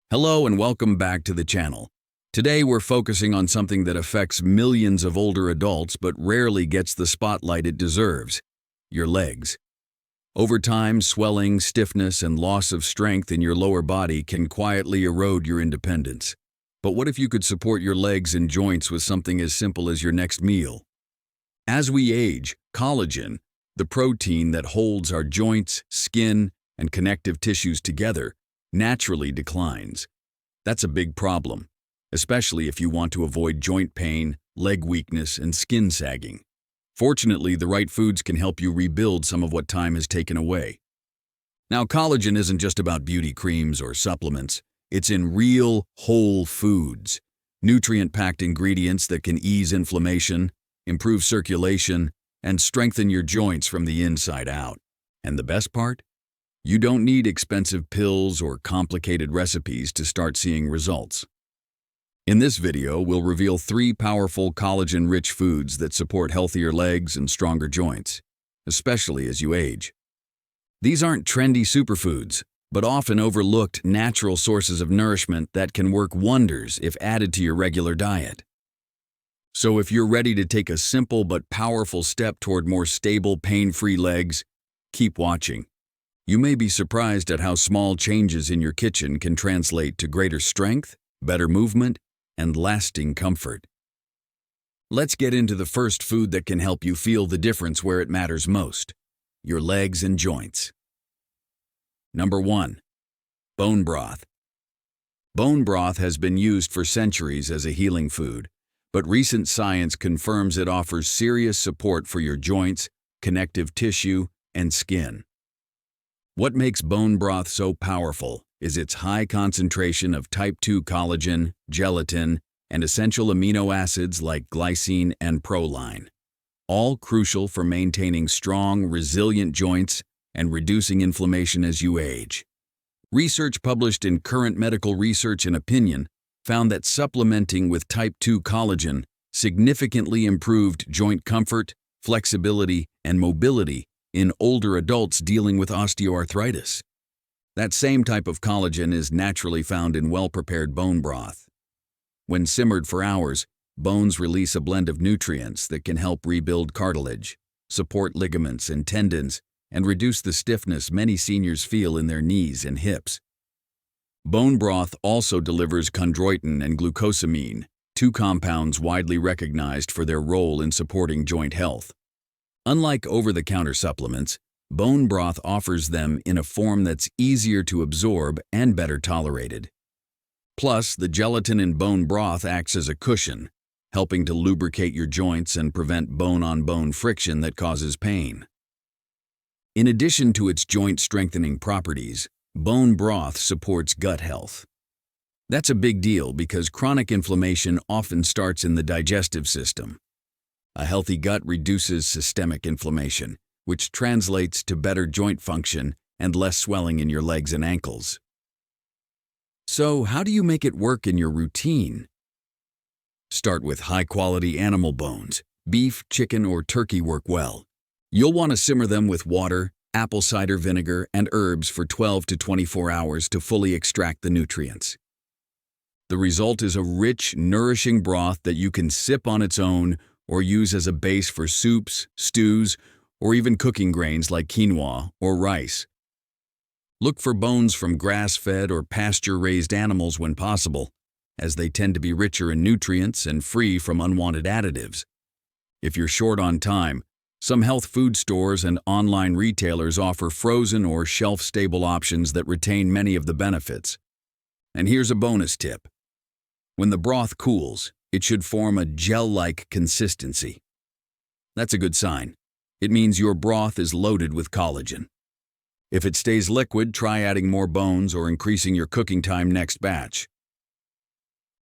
Hello and welcome back to the channel. Today we're focusing on something that affects millions of older adults but rarely gets the spotlight it deserves: your legs. Over time, swelling, stiffness, and loss of strength in your lower body can quietly erode your independence. But what if you could support your legs and joints with something as simple as your next meal? As we age, collagen, the protein that holds our joints, skin, and connective tissues together, naturally declines. That's a big problem, especially if you want to avoid joint pain, leg weakness, and skin sagging. Fortunately, the right foods can help you rebuild some of what time has taken away. Now, collagen isn't just about beauty creams or supplements. It's in real, whole foods. Nutrient-packed ingredients that can ease inflammation, improve circulation, and strengthen your joints from the inside out. And the best part? You don't need expensive pills or complicated recipes to start seeing results. In this video, we'll reveal 3 powerful collagen-rich foods that support healthier legs and stronger joints, especially as you age. These aren't trendy superfoods, but often overlooked natural sources of nourishment that can work wonders if added to your regular diet. So if you're ready to take a simple but powerful step toward more stable, pain-free legs, keep watching. You may be surprised at how small changes in your kitchen can translate to greater strength, better movement, and lasting comfort. Let's get into the first food that can help you feel the difference where it matters most: your legs and joints. Number 1. Bone broth. Bone broth has been used for centuries as a healing food, but recent science confirms it offers serious support for your joints, connective tissue, and skin. What makes bone broth so powerful is its high concentration of type 2 collagen, gelatin, and essential amino acids like glycine and proline, all crucial for maintaining strong, resilient joints and reducing inflammation as you age. Research published in Current Medical Research and Opinion found that supplementing with type 2 collagen significantly improved joint comfort, flexibility, and mobility in older adults dealing with osteoarthritis. That same type of collagen is naturally found in well-prepared bone broth. When simmered for hours, bones release a blend of nutrients that can help rebuild cartilage, support ligaments and tendons, and reduce the stiffness many seniors feel in their knees and hips. Bone broth also delivers chondroitin and glucosamine, 2 compounds widely recognized for their role in supporting joint health. Unlike over-the-counter supplements, bone broth offers them in a form that's easier to absorb and better tolerated. Plus, the gelatin in bone broth acts as a cushion, helping to lubricate your joints and prevent bone-on-bone friction that causes pain. In addition to its joint-strengthening properties, bone broth supports gut health. That's a big deal because chronic inflammation often starts in the digestive system. A healthy gut reduces systemic inflammation, which translates to better joint function and less swelling in your legs and ankles. So, how do you make it work in your routine? Start with high-quality animal bones. Beef, chicken, or turkey work well. You'll want to simmer them with water, apple cider vinegar, and herbs for 12 to 24 hours to fully extract the nutrients. The result is a rich, nourishing broth that you can sip on its own or use as a base for soups, stews, or even cooking grains like quinoa or rice. Look for bones from grass-fed or pasture-raised animals when possible, as they tend to be richer in nutrients and free from unwanted additives. If you're short on time, some health food stores and online retailers offer frozen or shelf-stable options that retain many of the benefits. And here's a bonus tip. When the broth cools, it should form a gel-like consistency. That's a good sign. It means your broth is loaded with collagen. If it stays liquid, try adding more bones or increasing your cooking time next batch.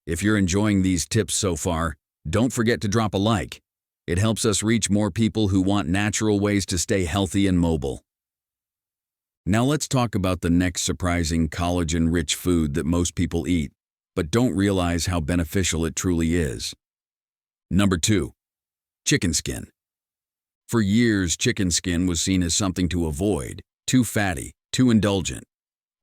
If you're enjoying these tips so far, don't forget to drop a like. It helps us reach more people who want natural ways to stay healthy and mobile. Now let's talk about the next surprising collagen-rich food that most people eat, but don't realize how beneficial it truly is. Number 2. Chicken skin. For years, chicken skin was seen as something to avoid, too fatty, too indulgent.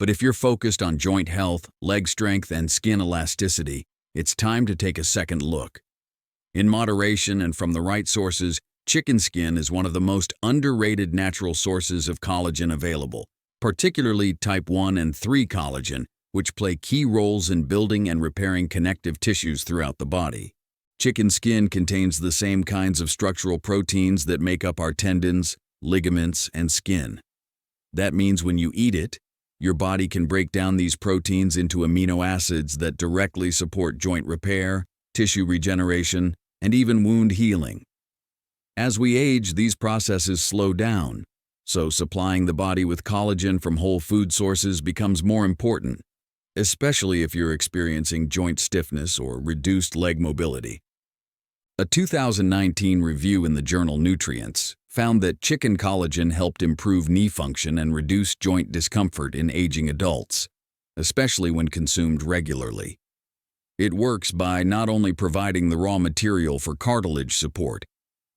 But if you're focused on joint health, leg strength, and skin elasticity, it's time to take a second look. In moderation and from the right sources, chicken skin is one of the most underrated natural sources of collagen available, particularly type 1 and 3 collagen, which play key roles in building and repairing connective tissues throughout the body. Chicken skin contains the same kinds of structural proteins that make up our tendons, ligaments, and skin. That means when you eat it, your body can break down these proteins into amino acids that directly support joint repair, tissue regeneration, and even wound healing. As we age, these processes slow down, so supplying the body with collagen from whole food sources becomes more important, especially if you're experiencing joint stiffness or reduced leg mobility. A 2019 review in the journal Nutrients found that chicken collagen helped improve knee function and reduce joint discomfort in aging adults, especially when consumed regularly. It works by not only providing the raw material for cartilage support,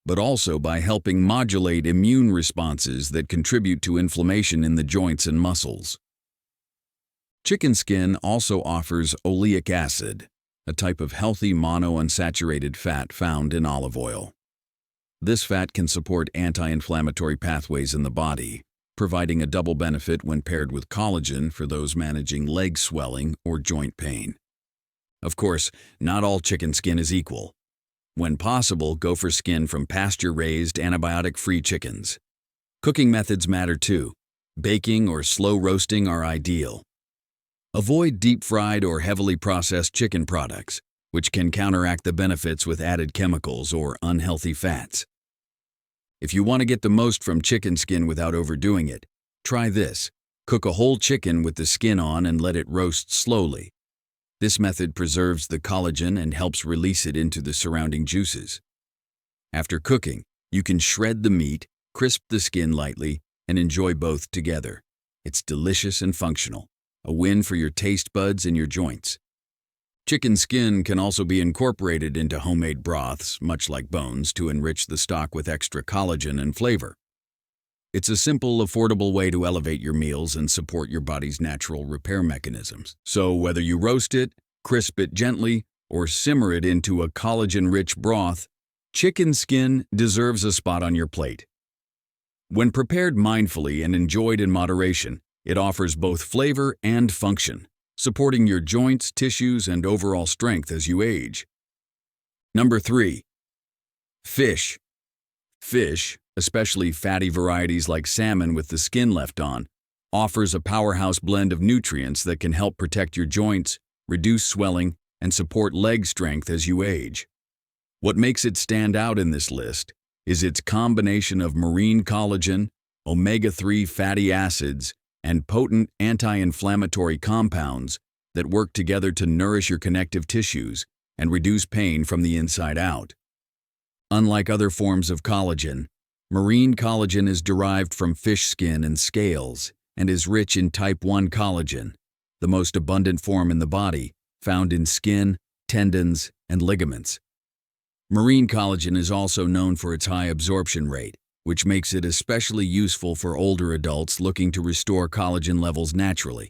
but also by helping modulate immune responses that contribute to inflammation in the joints and muscles. Chicken skin also offers oleic acid, a type of healthy monounsaturated fat found in olive oil. This fat can support anti-inflammatory pathways in the body, providing a double benefit when paired with collagen for those managing leg swelling or joint pain. Of course, not all chicken skin is equal. When possible, go for skin from pasture-raised, antibiotic-free chickens. Cooking methods matter too. Baking or slow roasting are ideal. Avoid deep-fried or heavily processed chicken products, which can counteract the benefits with added chemicals or unhealthy fats. If you want to get the most from chicken skin without overdoing it, try this. Cook a whole chicken with the skin on and let it roast slowly. This method preserves the collagen and helps release it into the surrounding juices. After cooking, you can shred the meat, crisp the skin lightly, and enjoy both together. It's delicious and functional, a win for your taste buds and your joints. Chicken skin can also be incorporated into homemade broths, much like bones, to enrich the stock with extra collagen and flavor. It's a simple, affordable way to elevate your meals and support your body's natural repair mechanisms. So whether you roast it, crisp it gently, or simmer it into a collagen-rich broth, chicken skin deserves a spot on your plate. When prepared mindfully and enjoyed in moderation, it offers both flavor and function, supporting your joints, tissues, and overall strength as you age. Number 3. Fish. Fish, especially fatty varieties like salmon with the skin left on, offers a powerhouse blend of nutrients that can help protect your joints, reduce swelling, and support leg strength as you age. What makes it stand out in this list is its combination of marine collagen, omega-3 fatty acids, and potent anti-inflammatory compounds that work together to nourish your connective tissues and reduce pain from the inside out. Unlike other forms of collagen, marine collagen is derived from fish skin and scales and is rich in type 1 collagen, the most abundant form in the body, found in skin, tendons, and ligaments. Marine collagen is also known for its high absorption rate, which makes it especially useful for older adults looking to restore collagen levels naturally.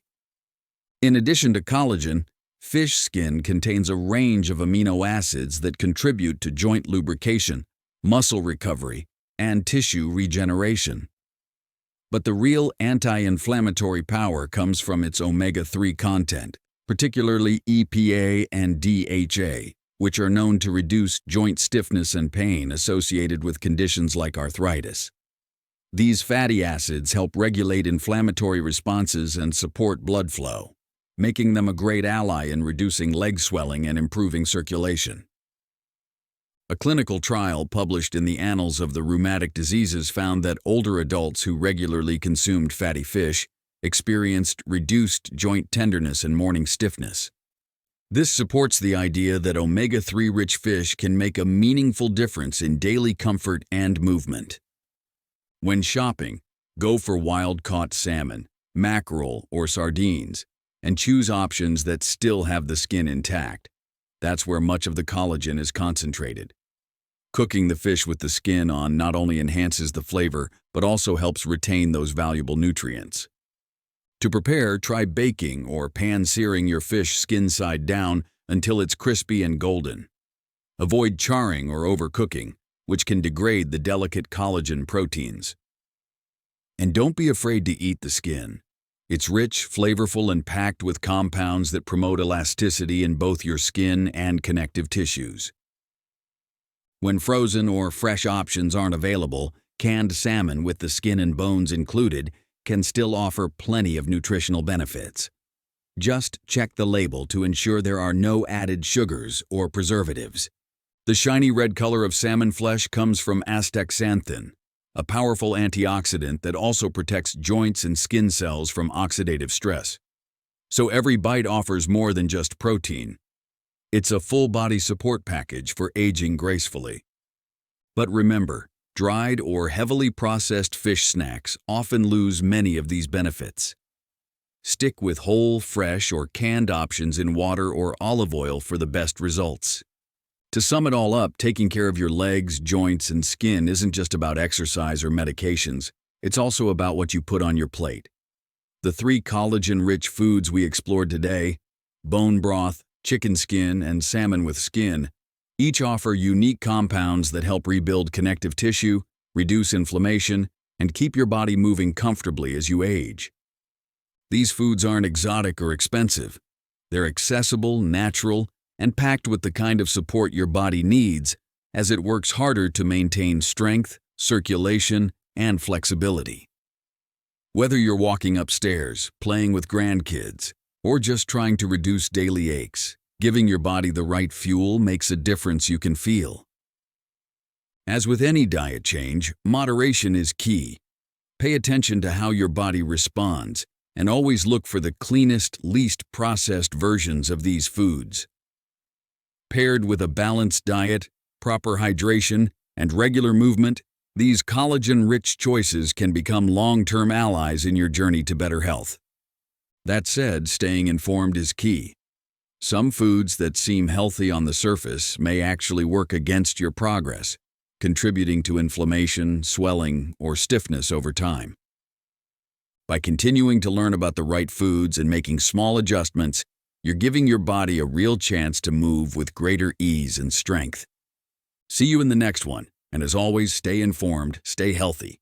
In addition to collagen, fish skin contains a range of amino acids that contribute to joint lubrication, muscle recovery, and tissue regeneration. But the real anti-inflammatory power comes from its omega-3 content, particularly EPA and DHA, which are known to reduce joint stiffness and pain associated with conditions like arthritis. These fatty acids help regulate inflammatory responses and support blood flow, making them a great ally in reducing leg swelling and improving circulation. A clinical trial published in the Annals of the Rheumatic Diseases found that older adults who regularly consumed fatty fish experienced reduced joint tenderness and morning stiffness. This supports the idea that omega-3 rich fish can make a meaningful difference in daily comfort and movement. When shopping, go for wild-caught salmon, mackerel, or sardines, and choose options that still have the skin intact. That's where much of the collagen is concentrated. Cooking the fish with the skin on not only enhances the flavor, but also helps retain those valuable nutrients. To prepare, try baking or pan-searing your fish skin side down until it's crispy and golden. Avoid charring or overcooking, which can degrade the delicate collagen proteins. And don't be afraid to eat the skin. It's rich, flavorful, and packed with compounds that promote elasticity in both your skin and connective tissues. When frozen or fresh options aren't available, canned salmon with the skin and bones included can still offer plenty of nutritional benefits. Just check the label to ensure there are no added sugars or preservatives. The shiny red color of salmon flesh comes from astaxanthin, a powerful antioxidant that also protects joints and skin cells from oxidative stress. So every bite offers more than just protein. It's a full-body support package for aging gracefully. But remember, dried or heavily processed fish snacks often lose many of these benefits. Stick with whole, fresh, or canned options in water or olive oil for the best results. To sum it all up, taking care of your legs, joints, and skin isn't just about exercise or medications. It's also about what you put on your plate. The 3 collagen-rich foods we explored today, bone broth, chicken skin, and salmon with skin, each offer unique compounds that help rebuild connective tissue, reduce inflammation, and keep your body moving comfortably as you age. These foods aren't exotic or expensive. They're accessible, natural, and packed with the kind of support your body needs as it works harder to maintain strength, circulation, and flexibility. Whether you're walking upstairs, playing with grandkids, or just trying to reduce daily aches, giving your body the right fuel makes a difference you can feel. As with any diet change, moderation is key. Pay attention to how your body responds, and always look for the cleanest, least processed versions of these foods. Paired with a balanced diet, proper hydration, and regular movement, these collagen-rich choices can become long-term allies in your journey to better health. That said, staying informed is key. Some foods that seem healthy on the surface may actually work against your progress, contributing to inflammation, swelling, or stiffness over time. By continuing to learn about the right foods and making small adjustments, you're giving your body a real chance to move with greater ease and strength. See you in the next one, and as always, stay informed, stay healthy.